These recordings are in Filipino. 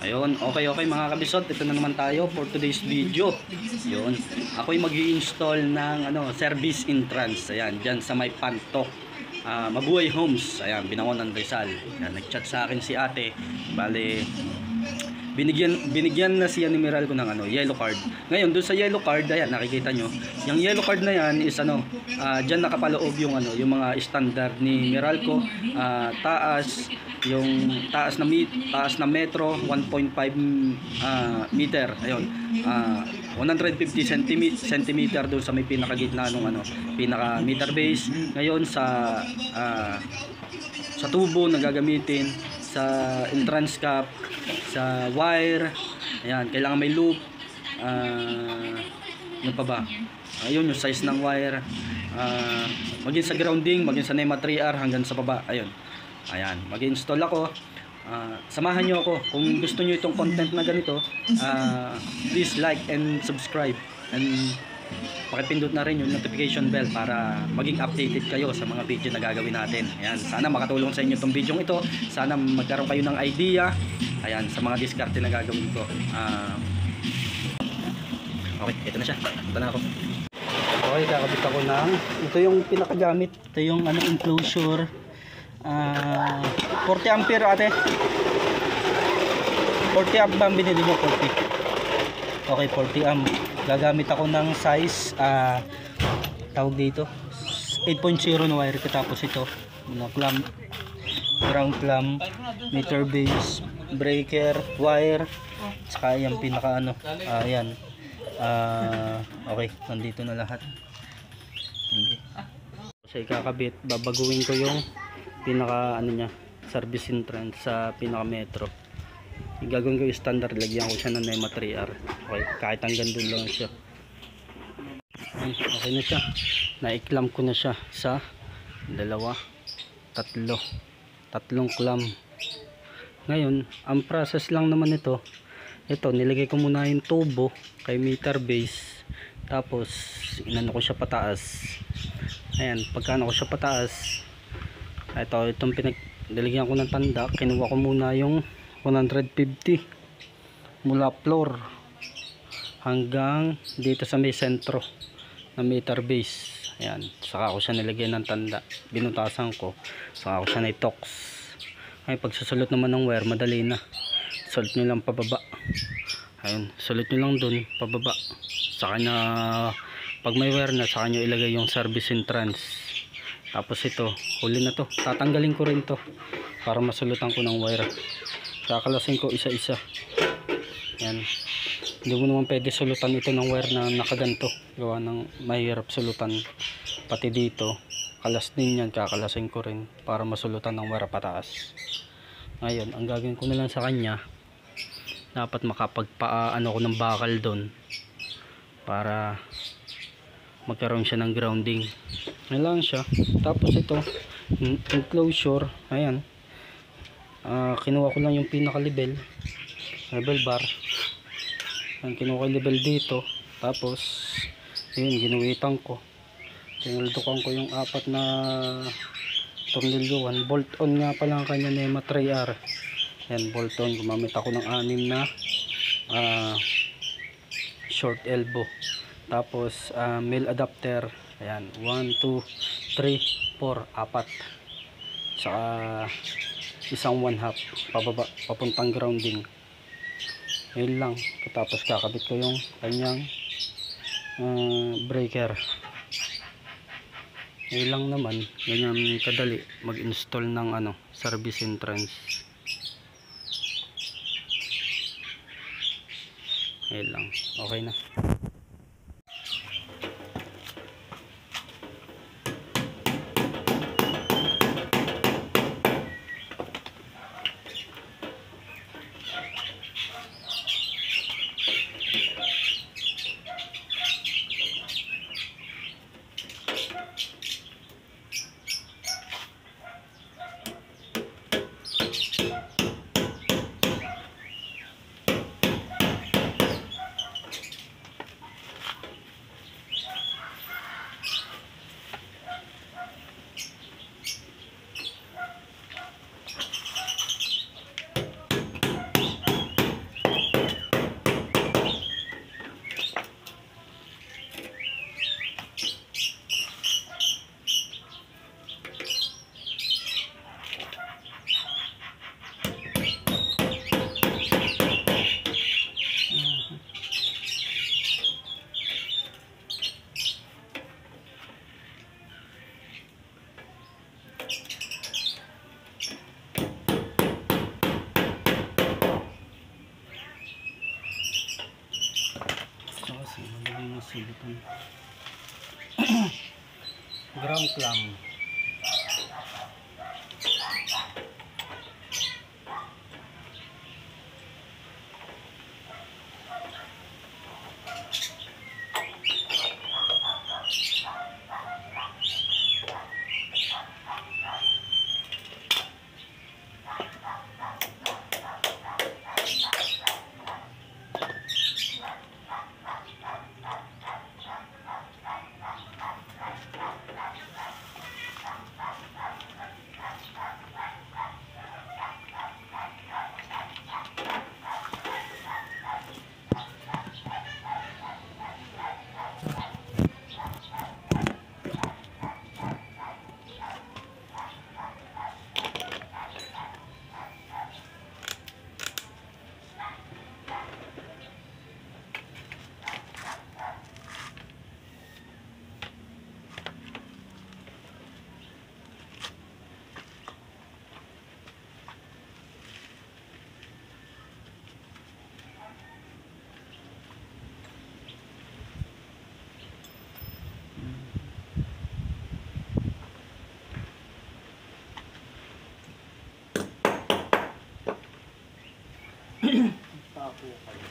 Ayun, okay mga kabisot, ito na naman tayo for today's video. Yun, ako'y mag-i-install ng service entrance. Ayan, dyan sa may Pantok, Mabuhay Homes. Ayan, Binangonan, Rizal. Ayan, nag-chat sa akin si ate. Bale, binigyan na si Miral ko ng yellow card. Ngayon doon sa yellow card, ayan nakikita nyo, yung yellow card na yan is diyan nakapaloob yung yung mga standard ni Meralco. Taas na metro 1.5 meter. Ayun. 150 centimeter doon sa may pinakagitna nung pinaka meter base. Ngayon sa tubo na gagamitin, sa entrance cap, sa wire, ayan, kailangan may loop. Ano pa ba? Ayun yung size ng wire. Maging sa grounding, maging sa NEMA 3R hanggang sa baba. Ayun. Ayan, mag-install ako. Samahan nyo ako kung gusto nyo itong content na ganito. Please like and subscribe, and pakipindot na rin yung notification bell para maging updated kayo sa mga video na gagawin natin. Ayan, sana makatulong sa inyo itong video ito. Sana magkaroon kayo ng idea, ayan, sa mga diskarte na gagawin ko. Okay, ito na siya. Ito na ako. Okay, kakabit ako ng ito yung pinakagamit. Ito yung enclosure. 40 ampere ate. 40 amp ba ang binili nyo? 40. Okay, 40 amp. Gagamit ako ng size tawag dito 8.0 na wire. Tapos ito mga clamp, ground clamp, meter base, breaker, wire, saka yung pinaka ayan. Okay, nandito na lahat. Okay. So ikakabit, babaguhin ko yung pinaka niya, service entrance sa pinaka metro. Gagawin ko yung standard, lagyan ko siya ng NEMA 3R. Okay, kahit hanggang doon lang siya. Okay na siya. Na-clamp ko na siya sa tatlong clamp. Ngayon, ang process lang naman ito, nilagay ko muna yung tubo kay meter base. Tapos, inano ko siya pataas. Ayan, pagkano ko siya pataas, itong nilagyan ko ng tanda, kinuha ko muna yung 150 mula floor hanggang dito sa may sentro na meter base. Ayan, saka ko siya nilagyan ng tanda, binutasan ko, saka ko siya na-tox. Ay, pagsusulot naman ng wire, madali na. Sulit nyo lang pababa. Ayun, sulit nyo lang dun pababa. Saka na, pag may wire na, saka nyo ilagay yung service entrance. Tapos ito, huli na to, tatanggalin ko rin to para masulutan ko ng wire. Kakalasin ko isa-isa. Yan. Hindi mo naman pwede sulutan ito ng wire na nakaganto. Gawa ng mahirap sulutan. Pati dito, kalas din yan. Kakalasin ko rin para masulutan ng wire pataas. Ngayon, ang gagawin ko na lang sa kanya, dapat makapagpaano ko ng bakal doon para magkaroon siya ng grounding. Ngayon lang siya. Tapos ito, enclosure, ayan. Kinuha ko lang yung pinaka level bar. Ang kinuha ko level dito. Tapos yun, ginuwitan ko, tinuldukan ko yung apat na tornilyuhan. Bolt on nga pala ang kanya NEMA 3R. Yan, bolt on. Gumamit ako ng 6 na short elbow. Tapos male adapter. Ayan, 1, 2, 3, 4, 4. Saka isang 1/2 pababa papuntang grounding. Yun lang. Tapos kakabit ko yung kanyang breaker. Yun lang naman. Ganyan kadali mag-install ng service entrance. Yun lang. Okay na. sulitan. Ground clamp. Tapo kayo.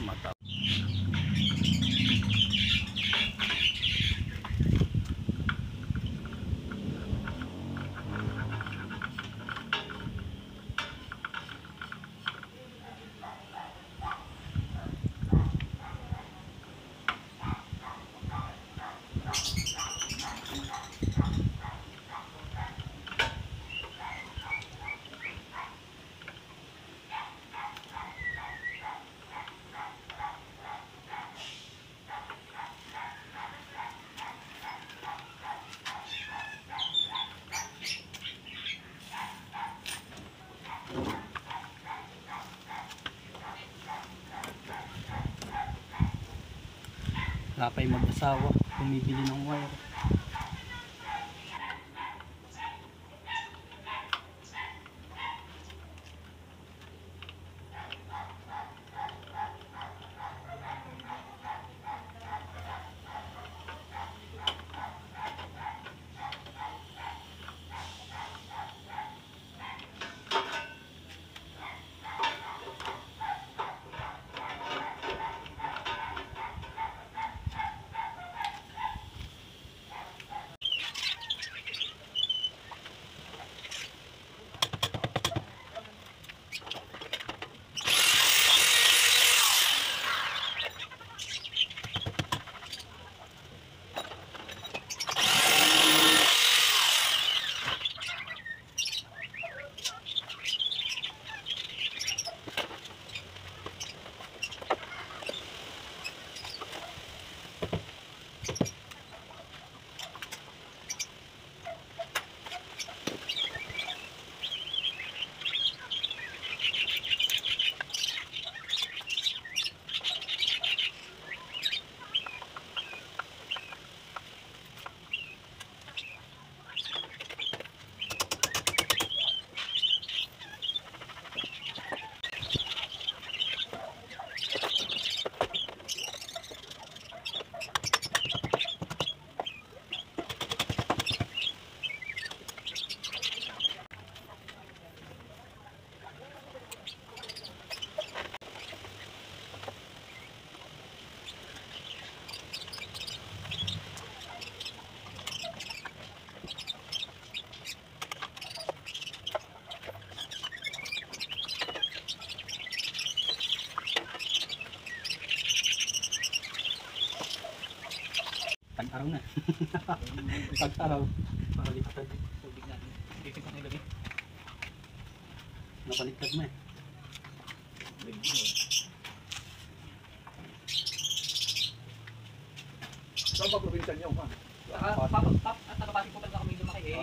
Mata. Wala pa yung mag-asawa bumibili ng wire. Tag-araw na. Tag-araw. Para lipat sa bigla. Isip ko na ilagay. Napaliktad mo eh. Saan ba probinsya niyo, ma? At nakapasok po talaga kami lumaki.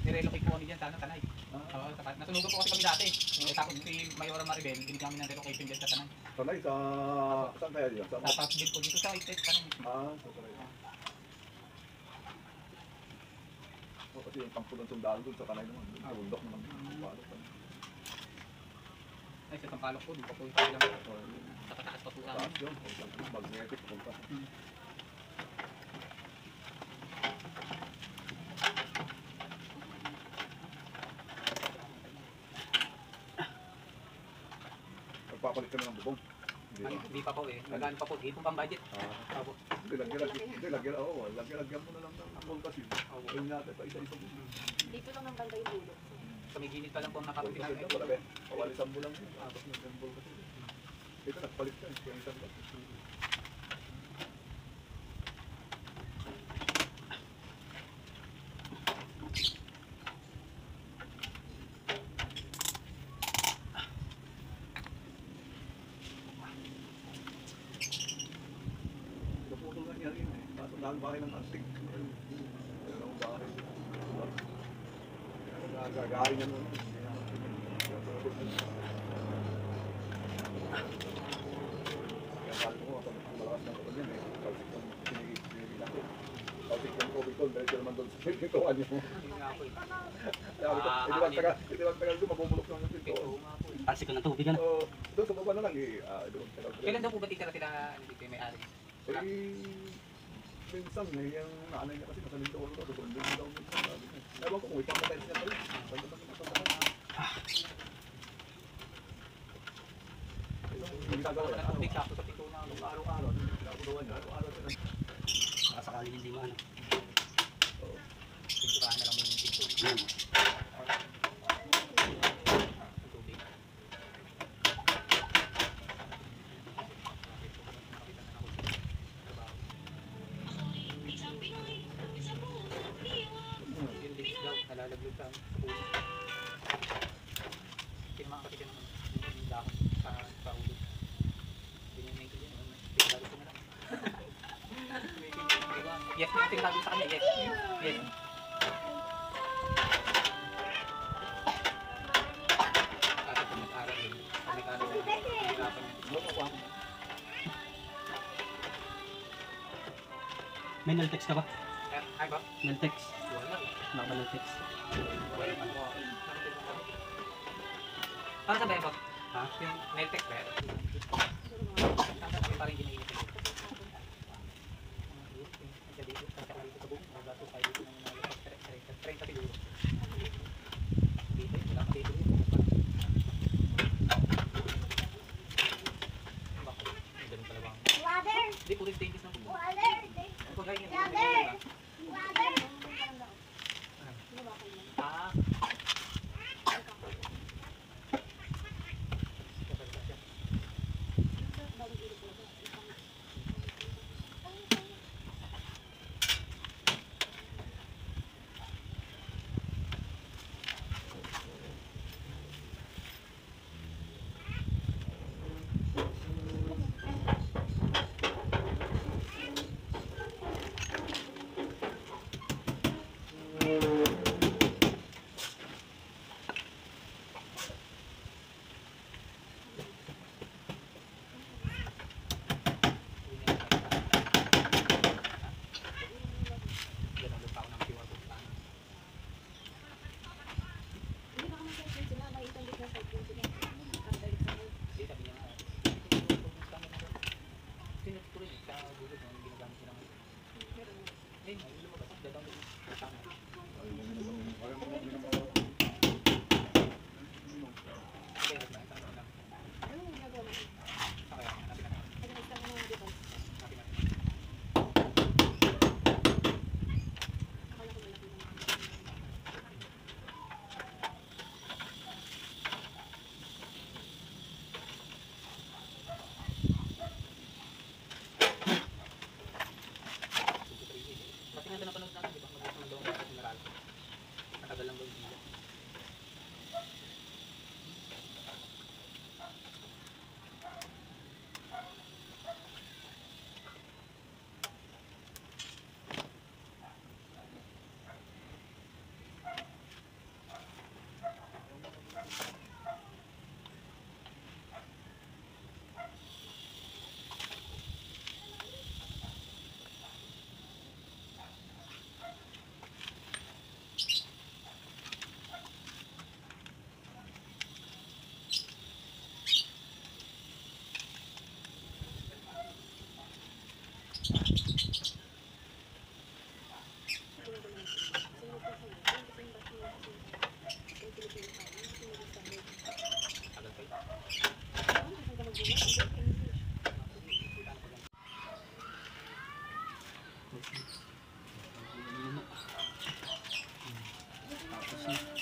Nirelocate po kami dyan sa Tanay. Nasunugan po kasi kami dati. Tapos si Mayora Maribel, binigyan kami ng relocation dyan sa Tanay. Sanay sa... Saan kaya diyan? Sa... Tapos din po dito sa Estate Tanay. Sa Sanay. Kasi yung kampo ng sundalo doon sa kanay naman. Bundok naman. Palok naman. Ay, sa Sampalok po, di pa po yung kailang nakataas pa po sa amin. Taas yun. Magnetic punta. Nagpapalit kami ng bubong. Hindi pa po eh. Nagano pa po. Hindi po pang budget. Opo. Lagyan mo na lang ng bulkasin. Ayun natin pa isa-isa. Dito lang ang banday dulo. Sa may gilid pa lang po ang nakapagpinag. Bulkasin na pala eh. Pawalisan mo lang yun. Tapos ng bulkasin. Ito nagpalit ka. Kaya isang lang. Naputol na niya rin eh. Kaso dahil bahay ng antik. Pero ang bahay. Nagagaling niya nun. Kaya sabi ko, ang malakas ng kapag yan eh. Kalsik ng pinigil natin. Kalsik ng COVID-19, dahil naman doon sa pinituan niyo. Hindi nga po eh. Hindi lang tagal doon, mabubulok naman yung pintuan. Oo nga po eh. Talsik ko ng tubig ano. So, doon sa baba na lang eh. Doon tagal. Kailan daw po ba titira sila dito yung may-ari? Minsan eh, yung nanay niya kasi nasa Mindoro daw, doon din daw minsan sabi niya. Ewan ko kung ipapatay niya tayo. Pwede ba niya ipapatay? Hindi gagawa yan. Tubig sakto sa pito na Araw-araw, ginagawa niya. Araw-araw siya. Sakali hindi maano. Pinturahan na lang muna yung pinto. Yan. Ang tubig. Yung lips daw, nalalaglag sa ulo. Kinamaan kasi siya ng dahon sa ulo. Pinimay ko yun. Pinagalo ko na lang. Yes, sinabi sa kanya, yes. Yes. Kasi kung nag-aral yun, kung nag-aral yun, hirapan yun. May Naltex ka ba? Ay ba? Naltex. Wala. Wala ka Naltex. Wala man po. Para sa bebo? Ha? Yung nail-tech ba? Parang ginainit yun. Water! Hindi, puro stainless na po. Water! Ang pagkain yan, Water! diba? Water! Ah. Kasi nga napanood natin, di ba? Mag-isa lang daw ang Meralco. Matagal lang daw yung Tapos na.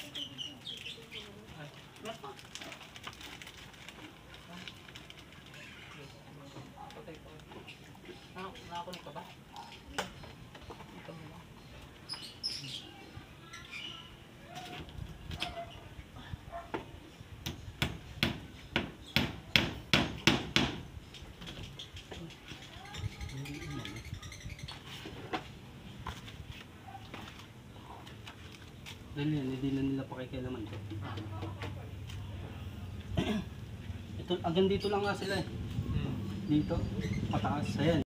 Nakakunik ka ba? Ito mo lang. Dahil yan, hindi na nila pakikialaman to. Ito, hanggang dito lang nga sila eh. Dito, pataas. Ayan.